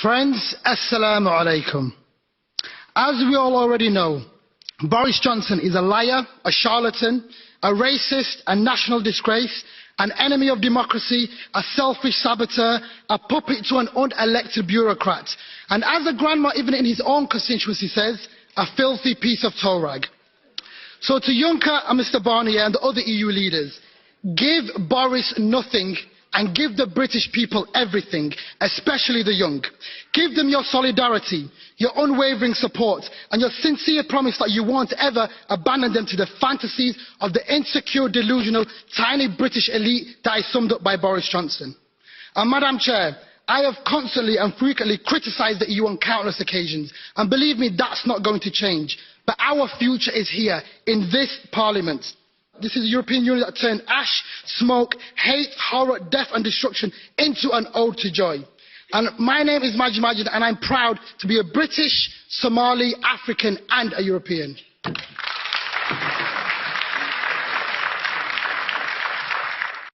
Friends, Assalamu alaikum. As we all already know, Boris Johnson is a liar, a charlatan, a racist, a national disgrace, an enemy of democracy, a selfish saboteur, a puppet to an unelected bureaucrat, and as a grandma even in his own constituency says, a filthy piece of toe rag. So to Juncker and Mr Barnier and the other EU leaders, give Boris nothing and give the British people everything, especially the young. Give them your solidarity, your unwavering support, and your sincere promise that you won't ever abandon them to the fantasies of the insecure, delusional, tiny British elite that is summed up by Boris Johnson. And Madam Chair, I have constantly and frequently criticised the EU on countless occasions, and believe me, that's not going to change. But our future is here, in this Parliament. This is a European Union that turned ash, smoke, hate, horror, death and destruction into an ode to joy. And my name is Majid and I'm proud to be a British, Somali, African and a European.